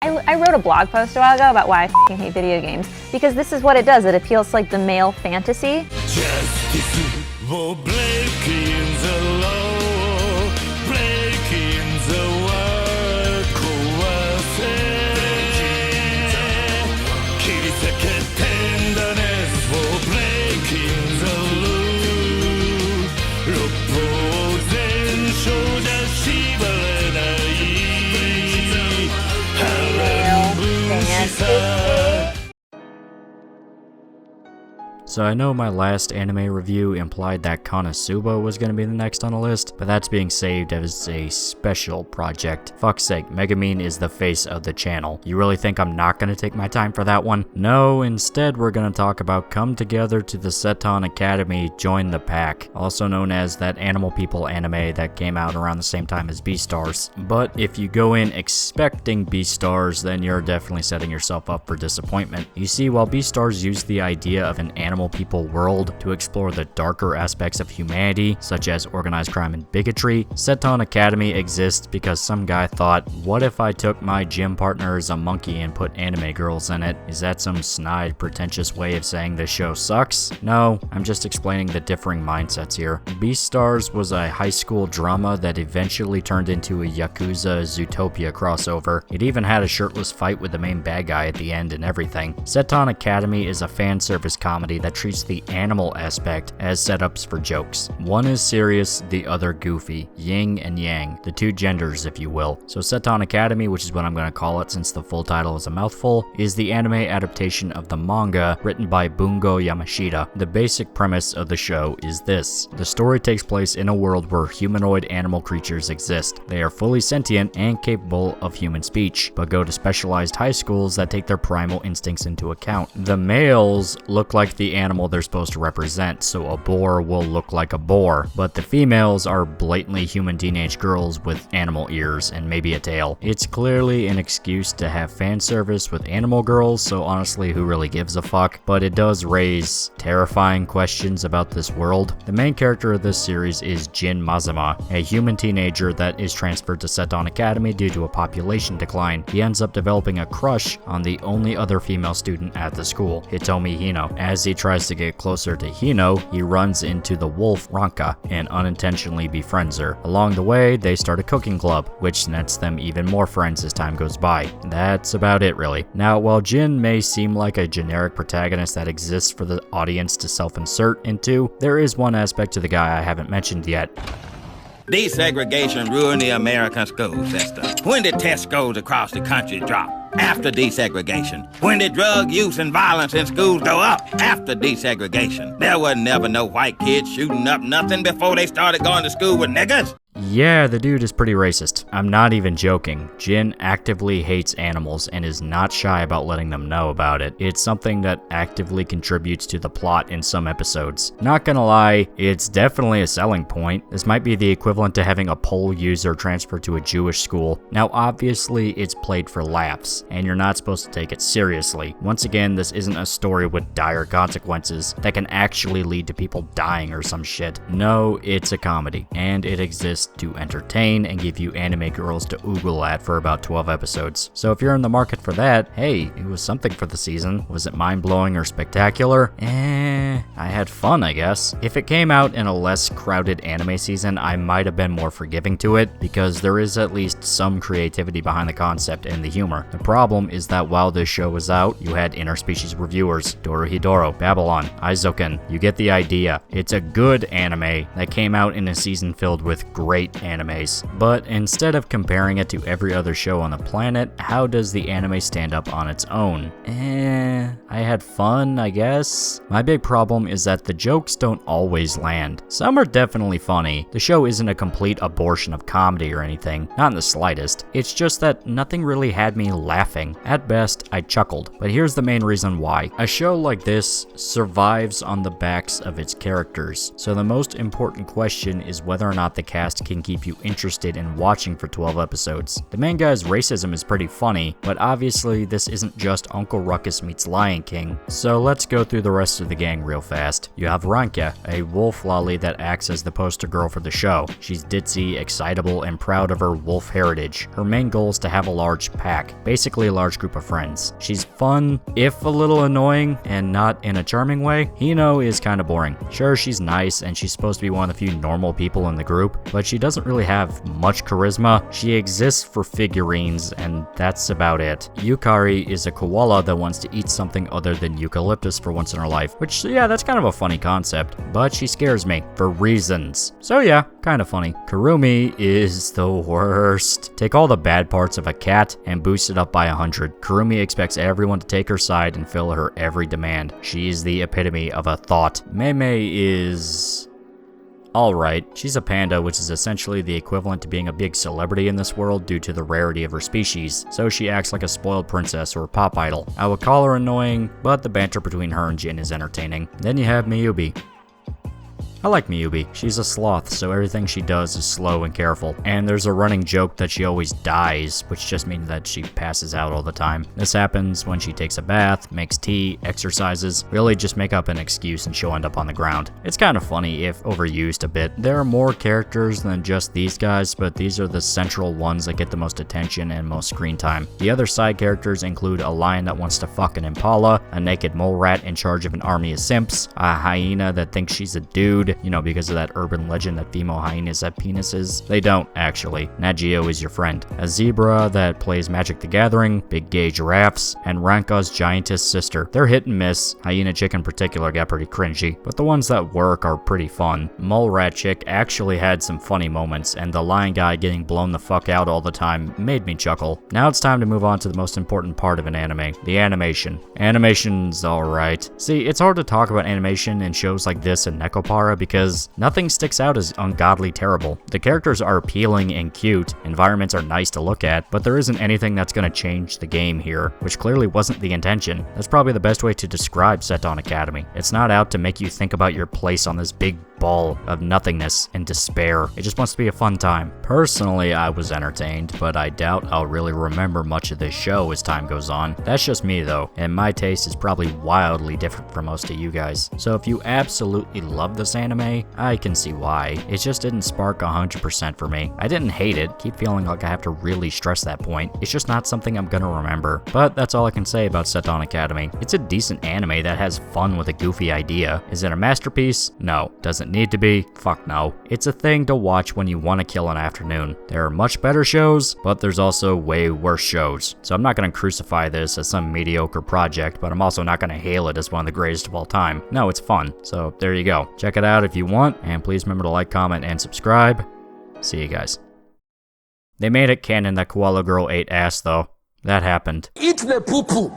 I wrote a blog post a while ago about why I f***ing hate video games, because this is what it does. It appeals to like the male fantasy. Justice will break in the law, break in the world, 壊せ切り裂け tenderness will break in the loop 六法全書じゃ縛れない波乱分子さ So I know my last anime review implied that Konosuba was going to be the next on the list, but that's being saved as a special project. Fuck's sake, Megumin is the face of the channel. You really think I'm not going to take my time for that one? No, instead we're going to talk about Come Together to the Seton Academy, Join the Pack, also known as that Animal People anime that came out around the same time as Beastars. But if you go in expecting Beastars, then you're definitely setting yourself up for disappointment. You see, while Beastars used the idea of an animal people world to explore the darker aspects of humanity, such as organized crime and bigotry, Seton Academy exists because some guy thought, what if I took my gym partner as a monkey and put anime girls in it? Is that some snide, pretentious way of saying this show sucks? No, I'm just explaining the differing mindsets here. Beastars was a high school drama that eventually turned into a Yakuza Zootopia crossover. It even had a shirtless fight with the main bad guy at the end and everything. Seton Academy is a fan service comedy that treats the animal aspect as setups for jokes. One is serious, the other goofy. Yin and yang, the two genders if you will. So Seton Academy, which is what I'm going to call it since the full title is a mouthful, is the anime adaptation of the manga written by Bungo Yamashita. The basic premise of the show is this. The story takes place in a world where humanoid animal creatures exist. They are fully sentient and capable of human speech, but go to specialized high schools that take their primal instincts into account. The males look like the animal they're supposed to represent, so a boar will look like a boar, but the females are blatantly human teenage girls with animal ears and maybe a tail. It's clearly an excuse to have fan service with animal girls, so honestly, who really gives a fuck? But it does raise terrifying questions about this world. The main character of this series is Jin Mazama, a human teenager that is transferred to Seton Academy due to a population decline. He ends up developing a crush on the only other female student at the school, Hitomi Hino. As he tries to get closer to Hino, he runs into the wolf Ranka and unintentionally befriends her. Along the way, they start a cooking club, which nets them even more friends as time goes by. That's about it really. Now, while Jin may seem like a generic protagonist that exists for the audience to self-insert into, there is one aspect to the guy I haven't mentioned yet. Desegregation ruined the American school system. When did test scores across the country drop? After desegregation. When did drug use and violence in schools go up? After desegregation. There was never no white kids shooting up nothing before they started going to school with niggas. Yeah, the dude is pretty racist. I'm not even joking. Jin actively hates animals and is not shy about letting them know about it. It's something that actively contributes to the plot in some episodes. Not gonna lie, it's definitely a selling point. This might be the equivalent to having a Pole user transfer to a Jewish school. Now obviously it's played for laughs, and you're not supposed to take it seriously. Once again, this isn't a story with dire consequences that can actually lead to people dying or some shit. No, it's a comedy, and it exists to entertain and give you anime girls to oogle at for about 12 episodes. So if you're in the market for that, hey, it was something for the season. Was it mind-blowing or spectacular? I had fun, I guess. If it came out in a less crowded anime season, I might have been more forgiving to it, because there is at least some creativity behind the concept and the humor. The problem is that while this show was out, you had interspecies reviewers, Dorohedoro, Babylon, Aizoken. You get the idea. It's a good anime that came out in a season filled with great animes. But instead of comparing it to every other show on the planet, how does the anime stand up on its own? I had fun, I guess. My big problem is that the jokes don't always land. Some are definitely funny. The show isn't a complete abortion of comedy or anything, not in the slightest. It's just that nothing really had me laughing. At best, I chuckled. But here's the main reason why. A show like this survives on the backs of its characters. So the most important question is whether or not the cast can keep you interested in watching for 12 episodes. The main guy's racism is pretty funny, but obviously this isn't just Uncle Ruckus meets Lion King, so let's go through the rest of the gang real fast. You have Ranka, a wolf lolly that acts as the poster girl for the show. She's ditzy, excitable, and proud of her wolf heritage. Her main goal is to have a large pack, basically a large group of friends. She's fun, if a little annoying, and not in a charming way. Hino is kinda boring. Sure, she's nice, and she's supposed to be one of the few normal people in the group, but she doesn't really have much charisma. She exists for figurines, and that's about it. Yukari is a koala that wants to eat something other than eucalyptus for once in her life, which, yeah, that's kind of a funny concept, but she scares me for reasons. So yeah, kind of funny. Kurumi is the worst. Take all the bad parts of a cat and boost it up by 100. Kurumi expects everyone to take her side and fill her every demand. She's the epitome of a thought. Mei is alright. She's a panda, which is essentially the equivalent to being a big celebrity in this world due to the rarity of her species, so she acts like a spoiled princess or a pop idol. I would call her annoying, but the banter between her and Jin is entertaining. Then you have Miyubi. I like Miyubi. She's a sloth, so everything she does is slow and careful. And there's a running joke that she always dies, which just means that she passes out all the time. This happens when she takes a bath, makes tea, exercises, really just make up an excuse and she'll end up on the ground. It's kind of funny if overused a bit. There are more characters than just these guys, but these are the central ones that get the most attention and most screen time. The other side characters include a lion that wants to fuck an impala, a naked mole rat in charge of an army of simps, a hyena that thinks she's a dude, you know, because of that urban legend that female hyenas have penises. They don't, actually. Nat Geo is your friend. A zebra that plays Magic the Gathering, big gay giraffes, and Ranka's giantess sister. They're hit and miss. Hyena chick in particular got pretty cringy, but the ones that work are pretty fun. Mole rat chick actually had some funny moments, and the lion guy getting blown the fuck out all the time made me chuckle. Now it's time to move on to the most important part of an anime, the animation. Animation's alright. See, it's hard to talk about animation in shows like this and Nekopara because nothing sticks out as ungodly terrible. The characters are appealing and cute, environments are nice to look at, but there isn't anything that's gonna change the game here, which clearly wasn't the intention. That's probably the best way to describe Seton Academy. It's not out to make you think about your place on this big ball of nothingness and despair. It just wants to be a fun time. Personally, I was entertained, but I doubt I'll really remember much of this show as time goes on. That's just me though, and my taste is probably wildly different from most of you guys. So if you absolutely love this anime, I can see why. It just didn't spark 100% for me. I didn't hate it, keep feeling like I have to really stress that point. It's just not something I'm gonna remember. But that's all I can say about Seton Academy. It's a decent anime that has fun with a goofy idea. Is it a masterpiece? No. Does it need to be? Fuck no. It's a thing to watch when you want to kill an afternoon. There are much better shows, but there's also way worse shows. So I'm not going to crucify this as some mediocre project, but I'm also not going to hail it as one of the greatest of all time. No, it's fun. So there you go. Check it out if you want, and please remember to like, comment, and subscribe. See you guys. They made it canon that Koala Girl ate ass though. That happened. Eat the poo-poo.